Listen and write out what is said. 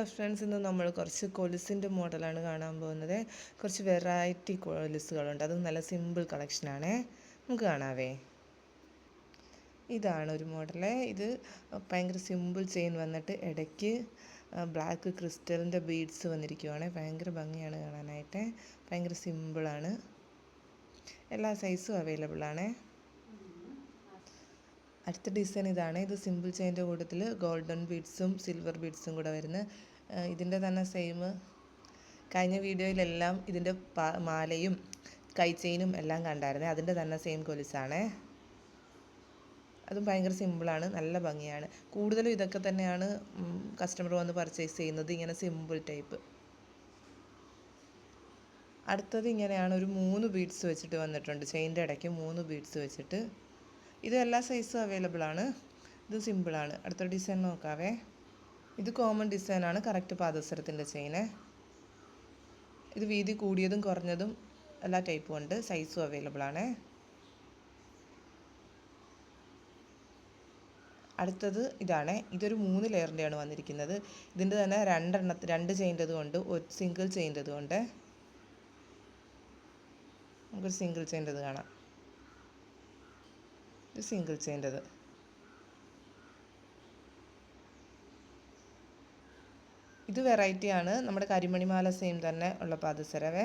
Hello friends, ഇന്ന് നമ്മൾ കുറച്ച് കൊലുസിൻ്റെ മോഡലാണ് കാണാൻ പോകുന്നത്. കുറച്ച് വെറൈറ്റി കൊലുസുകളുണ്ട്, അത് നല്ല സിമ്പിൾ കളക്ഷനാണ്. നമുക്ക് കാണാവേ. ഇതാണ് ഒരു മോഡല്. ഇത് ഭയങ്കര സിമ്പിൾ ചെയിൻ വന്നിട്ട് ഇടയ്ക്ക് ബ്ലാക്ക് ക്രിസ്റ്റലിൻ്റെ ബീഡ്സ് വന്നിരിക്കുവാണ്. ഭയങ്കര ഭംഗിയാണ് കാണാനായിട്ട്. ഭയങ്കര സിമ്പിളാണ്. എല്ലാ സൈസും അവൈലബിൾ ആണ്. അടുത്ത ഡിസൈൻ ഇതാണ്. ഇത് സിമ്പിൾ ചെയിൻ്റെ കൂട്ടത്തിൽ ഗോൾഡൻ ബീഡ്സും സിൽവർ ബീഡ്സും കൂടെ വരുന്ന ഇതിൻ്റെ തന്നെ സെയിം. കഴിഞ്ഞ വീഡിയോയിലെല്ലാം ഇതിൻ്റെ മാലയും കൈ ചെയിനും എല്ലാം കണ്ടായിരുന്നു. അതിൻ്റെ തന്നെ സെയിം കൊലുസാണ്. അതും ഭയങ്കര സിമ്പിളാണ്, നല്ല ഭംഗിയാണ്. കൂടുതലും ഇതൊക്കെ തന്നെയാണ് കസ്റ്റമർ വന്ന് പർച്ചേസ് ചെയ്യുന്നത്, ഇങ്ങനെ സിമ്പിൾ ടൈപ്പ്. അടുത്തത് ഇങ്ങനെയാണ്, ഒരു 3 ബീഡ്സ് വെച്ചിട്ട് വന്നിട്ടുണ്ട്. ചെയിൻ്റെ ഇടയ്ക്ക് 3 ബീഡ്സ് വെച്ചിട്ട്. ഇത് എല്ലാ സൈസും അവൈലബിൾ ആണ്. ഇത് സിമ്പിളാണ്. അടുത്ത ഡിസൈൻ നോക്കാവേ. ഇത് കോമൺ ഡിസൈനാണ്, കറക്റ്റ് പാദസരത്തിൻ്റെ ചെയിന്. ഇത് വീതി കൂടിയതും കുറഞ്ഞതും എല്ലാ ടൈപ്പും ഉണ്ട്. സൈസും അവൈലബിൾ ആണ്. അടുത്തത് ഇതാണ്. ഇതൊരു 3 ലെയറിൻ്റെയാണ് വന്നിരിക്കുന്നത്. ഇതിൻ്റെ തന്നെ 2 ചെയിൻ്റെതും ഉണ്ട്, ഒരു സിംഗിൾ ചെയിൻ്റെതും ഉണ്ട്. നമുക്കൊരു സിംഗിൾ ചെയിൻ്റെത് കാണാം. ഇത് സിംഗിൾ ചെയിൻ്റെത്. ഇത് വെറൈറ്റിയാണ്. നമ്മുടെ കരിമണിമാല സെയിം തന്നെ ഉള്ള പാദസരവേ.